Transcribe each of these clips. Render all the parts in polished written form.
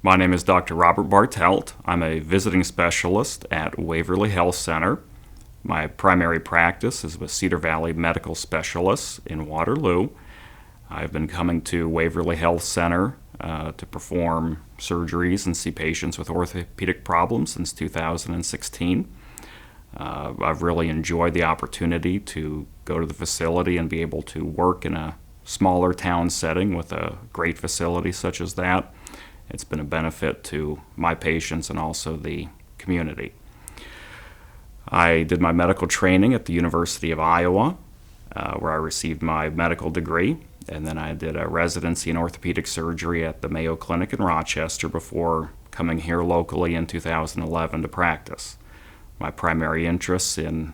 My name is Dr. Robert Bartelt. I'm a visiting specialist at Waverly Health Center. My primary practice is with Cedar Valley Medical Specialists in Waterloo. I've been coming to Waverly Health Center to perform surgeries and see patients with orthopedic problems since 2016. I've really enjoyed the opportunity to go to the facility and be able to work in a smaller town setting with a great facility such as that. It's been a benefit to my patients and also the community. I did my medical training at the University of Iowa, where I received my medical degree, and then I did a residency in orthopedic surgery at the Mayo Clinic in Rochester before coming here locally in 2011 to practice. My primary interests in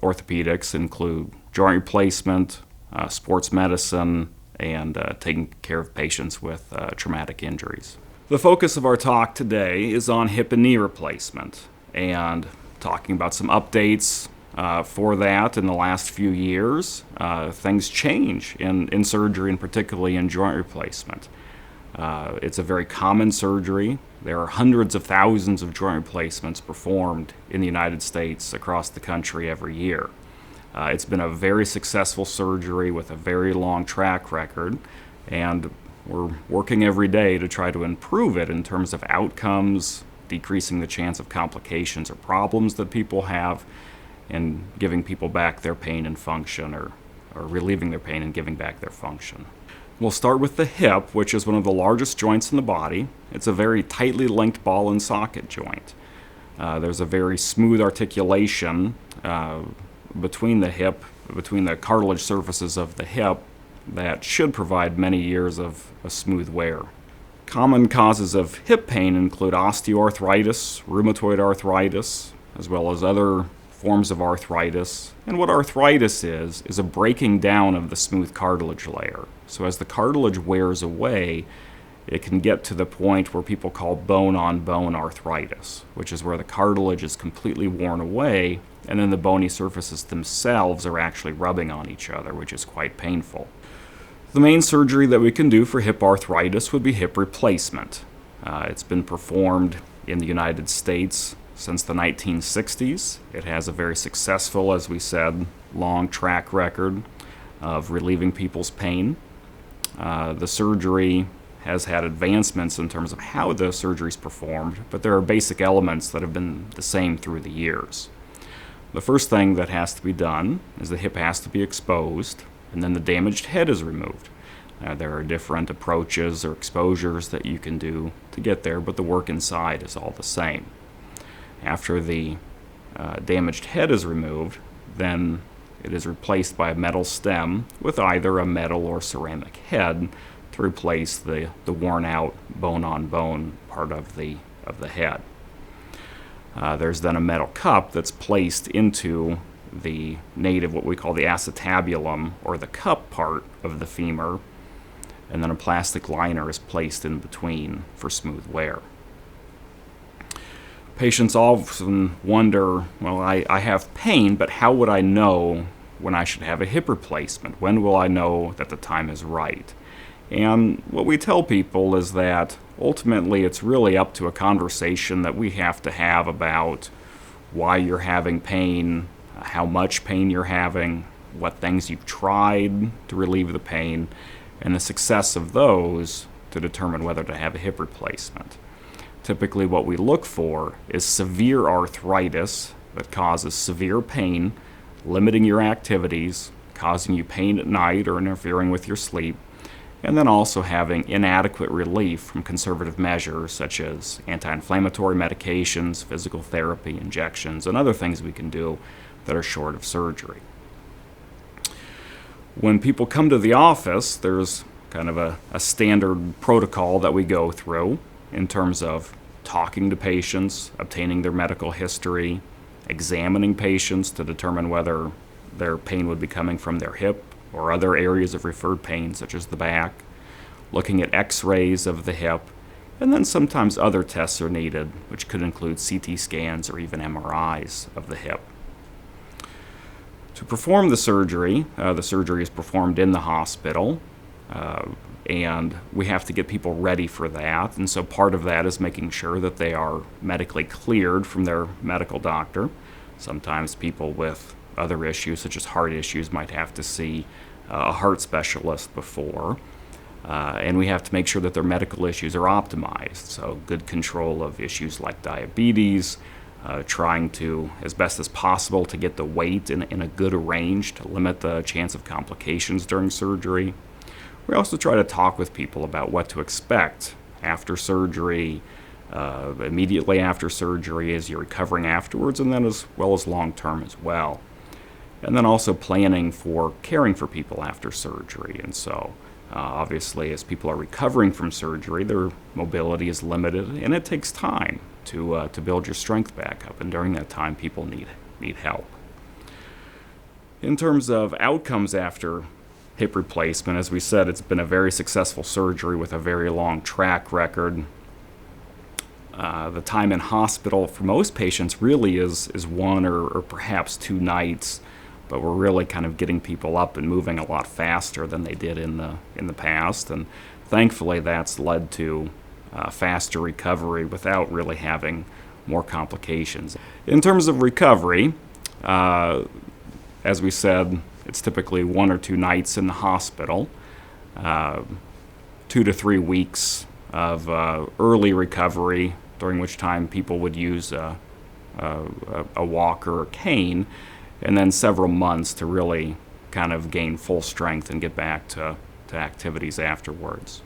orthopedics include joint replacement, sports medicine, and taking care of patients with traumatic injuries. The focus of our talk today is on hip and knee replacement and talking about some updates for that in the last few years. Things change in surgery and particularly in joint replacement. It's a very common surgery. There are hundreds of thousands of joint replacements performed in the United States across the country every year. It's been a very successful surgery with a very long track record, and we're working every day to try to improve it in terms of outcomes, decreasing the chance of complications or problems that people have, and giving people back their pain and function, or relieving their pain and giving back their function. We'll start with the hip, which is one of the largest joints in the body. It's a very tightly linked ball and socket joint. There's a very smooth articulation between the cartilage surfaces of the hip that should provide many years of a smooth wear. Common causes of hip pain include osteoarthritis, rheumatoid arthritis, as well as other forms of arthritis. And what arthritis is a breaking down of the smooth cartilage layer. So as the cartilage wears away, it can get to the point where people call bone-on-bone arthritis, which is where the cartilage is completely worn away, and then the bony surfaces themselves are actually rubbing on each other, which is quite painful. The main surgery that we can do for hip arthritis would be hip replacement. It's been performed in the United States since the 1960s. It has a very successful, as we said, long track record of relieving people's pain. The surgery has had advancements in terms of how the surgery is performed, but there are basic elements that have been the same through the years. The first thing that has to be done is the hip has to be exposed, and then the damaged head is removed. There are different approaches or exposures that you can do to get there, but the work inside is all the same. After the damaged head is removed, then it is replaced by a metal stem with either a metal or ceramic head to replace the worn-out bone-on-bone part of the head. There's then a metal cup that's placed into the native, what we call the acetabulum, or the cup part of the femur, and then a plastic liner is placed in between for smooth wear. Patients often wonder, well, I have pain, but how would I know when I should have a hip replacement? When will I know that the time is right? And what we tell people is that ultimately it's really up to a conversation that we have to have about why you're having pain, how much pain you're having, what things you've tried to relieve the pain, and the success of those to determine whether to have a hip replacement. Typically what we look for is severe arthritis that causes severe pain, limiting your activities, causing you pain at night or interfering with your sleep, and then also having inadequate relief from conservative measures such as anti-inflammatory medications, physical therapy, injections, and other things we can do that are short of surgery. When people come to the office, there's kind of a standard protocol that we go through in terms of talking to patients, obtaining their medical history, examining patients to determine whether their pain would be coming from their hip or other areas of referred pain such as the back, looking at x-rays of the hip, and then sometimes other tests are needed, which could include CT scans or even MRIs of the hip. To perform the surgery is performed in the hospital. and we have to get people ready for that. And so part of that is making sure that they are medically cleared from their medical doctor. Sometimes people with other issues, such as heart issues, might have to see a heart specialist before. And we have to make sure that their medical issues are optimized. So good control of issues like diabetes, trying to, as best as possible, to get the weight in a good range to limit the chance of complications during surgery. We also try to talk with people about what to expect after surgery, immediately after surgery, as you're recovering afterwards, and then as well as long-term as well. And then also planning for caring for people after surgery. And so obviously, as people are recovering from surgery, their mobility is limited, and it takes time to build your strength back up. And during that time, people need help. In terms of outcomes after hip replacement, as we said, it's been a very successful surgery with a very long track record. The time in hospital for most patients really is 1 or perhaps 2 nights, but we're really kind of getting people up and moving a lot faster than they did in the past, and thankfully that's led to faster recovery without really having more complications. In terms of recovery, as we said, it's typically 1 or 2 nights in the hospital, 2 to 3 weeks of early recovery, during which time people would use a walker or cane, and then several months to really kind of gain full strength and get back to activities afterwards.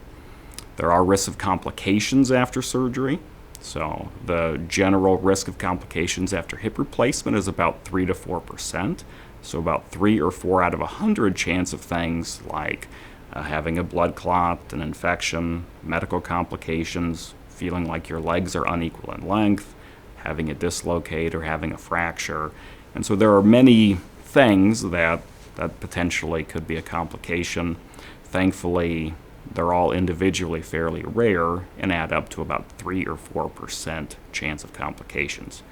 There are risks of complications after surgery. So the general risk of complications after hip replacement is about 3 to 4%. So about 3 or 4 out of 100 chance of things like having a blood clot, an infection, medical complications, feeling like your legs are unequal in length, having a dislocate, or having a fracture. And so there are many things that potentially could be a complication. Thankfully, they're all individually fairly rare and add up to about 3 or 4% chance of complications.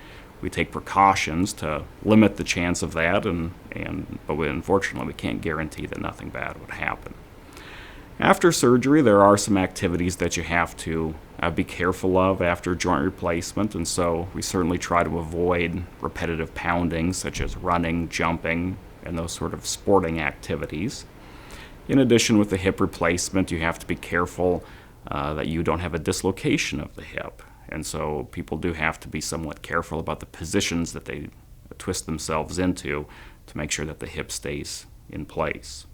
We take precautions to limit the chance of that, but unfortunately we can't guarantee that nothing bad would happen. After surgery, there are some activities that you have to be careful of after joint replacement, and so we certainly try to avoid repetitive pounding, such as running, jumping, and those sort of sporting activities. In addition, with the hip replacement, you have to be careful that you don't have a dislocation of the hip. And so people do have to be somewhat careful about the positions that they twist themselves into to make sure that the hip stays in place.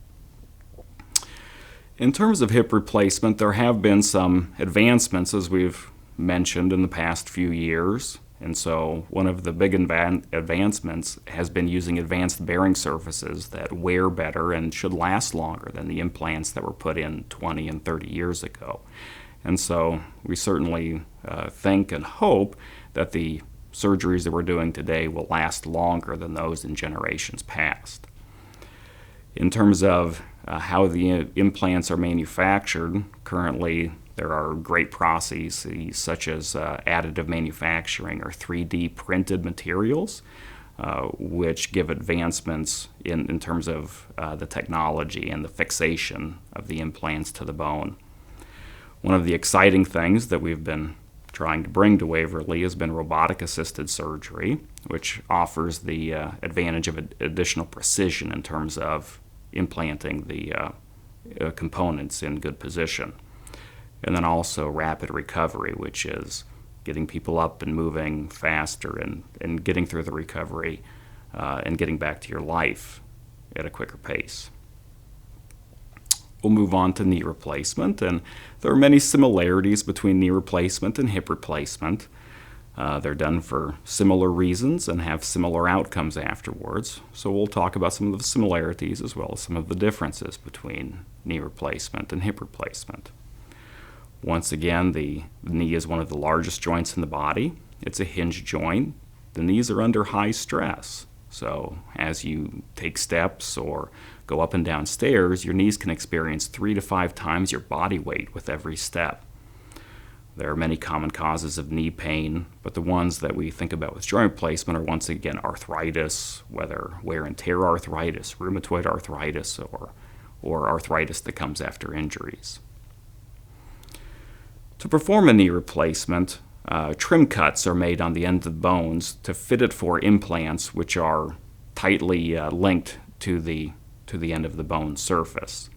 In terms of hip replacement, there have been some advancements, as we've mentioned, in the past few years. And so one of the big advancements has been using advanced bearing surfaces that wear better and should last longer than the implants that were put in 20 and 30 years ago. And so we certainly think and hope that the surgeries that we're doing today will last longer than those in generations past. In terms of how the implants are manufactured, currently there are great processes such as additive manufacturing or 3D printed materials, which give advancements in terms of the technology and the fixation of the implants to the bone. One of the exciting things that we've been trying to bring to Waverly has been robotic-assisted surgery, which offers the advantage of additional precision in terms of implanting the components in good position. And then also rapid recovery, which is getting people up and moving faster and getting through the recovery and getting back to your life at a quicker pace. We'll move on to knee replacement, and there are many similarities between knee replacement and hip replacement. They're done for similar reasons and have similar outcomes afterwards. So we'll talk about some of the similarities as well as some of the differences between knee replacement and hip replacement. Once again, the knee is one of the largest joints in the body. It's a hinge joint. The knees are under high stress. So as you take steps or go up and down stairs, your knees can experience 3 to 5 times your body weight with every step. There are many common causes of knee pain, but the ones that we think about with joint replacement are once again arthritis, whether wear and tear arthritis, rheumatoid arthritis, or arthritis that comes after injuries. To perform a knee replacement, trim cuts are made on the end of the bones to fit it for implants which are tightly linked to the end of the bone surface.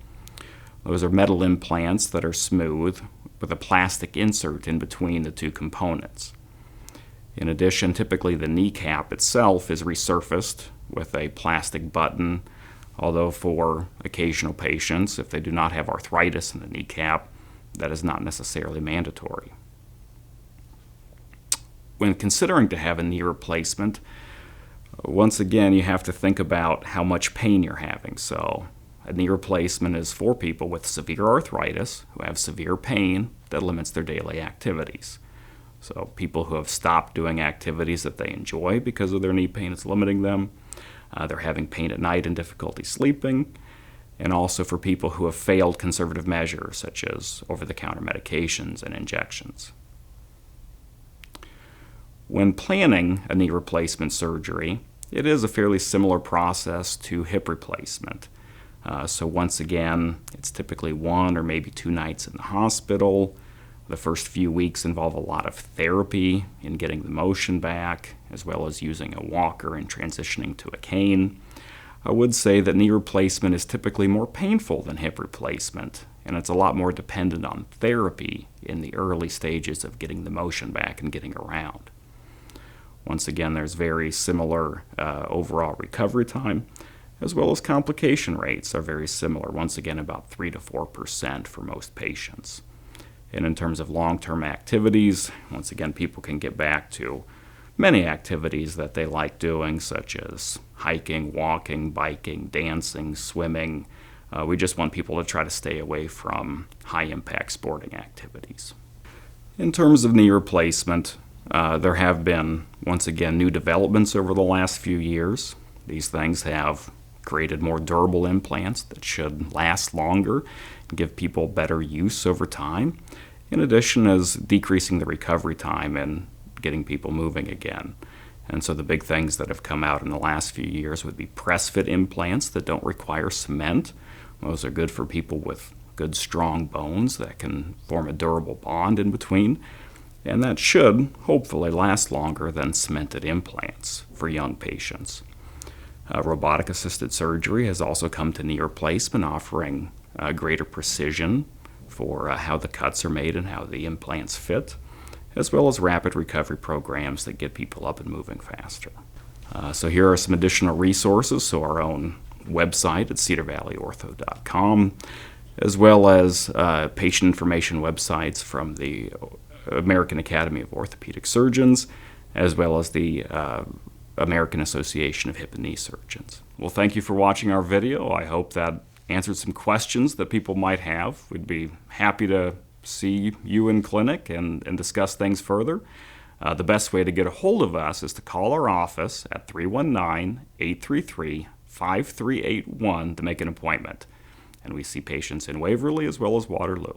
Those are metal implants that are smooth with a plastic insert in between the two components. In addition, typically the kneecap itself is resurfaced with a plastic button, although for occasional patients, if they do not have arthritis in the kneecap, that is not necessarily mandatory. When considering to have a knee replacement, once again, you have to think about how much pain you're having. So a knee replacement is for people with severe arthritis who have severe pain that limits their daily activities. So people who have stopped doing activities that they enjoy because of their knee pain is limiting them. They're having pain at night and difficulty sleeping. And also for people who have failed conservative measures such as over-the-counter medications and injections. When planning a knee replacement surgery, it is a fairly similar process to hip replacement. So once again, it's typically 1 or maybe 2 nights in the hospital. The first few weeks involve a lot of therapy in getting the motion back, as well as using a walker and transitioning to a cane. I would say that knee replacement is typically more painful than hip replacement, and it's a lot more dependent on therapy in the early stages of getting the motion back and getting around. Once again, there's very similar overall recovery time, as well as complication rates are very similar, once again about 3 to 4% for most patients. And in terms of long-term activities, once again, people can get back to many activities that they like doing, such as hiking, walking, biking, dancing, swimming. We just want people to try to stay away from high-impact sporting activities. In terms of knee replacement, there have been, once again, new developments over the last few years. These things have created more durable implants that should last longer and give people better use over time, in addition as decreasing the recovery time and getting people moving again. And so the big things that have come out in the last few years would be press-fit implants that don't require cement. Those are good for people with good, strong bones that can form a durable bond in between. And that should hopefully last longer than cemented implants for young patients. Robotic-assisted surgery has also come to knee replacement, offering greater precision for how the cuts are made and how the implants fit, as well as rapid recovery programs that get people up and moving faster. So here are some additional resources, so our own website at cedarvalleyortho.com, as well as patient information websites from the American Academy of Orthopedic Surgeons, as well as the American Association of Hip and Knee Surgeons. Well, thank you for watching our video. I hope that answered some questions that people might have. We'd be happy to see you in clinic and discuss things further. The best way to get a hold of us is to call our office at 319-833-5381 to make an appointment. And we see patients in Waverly as well as Waterloo.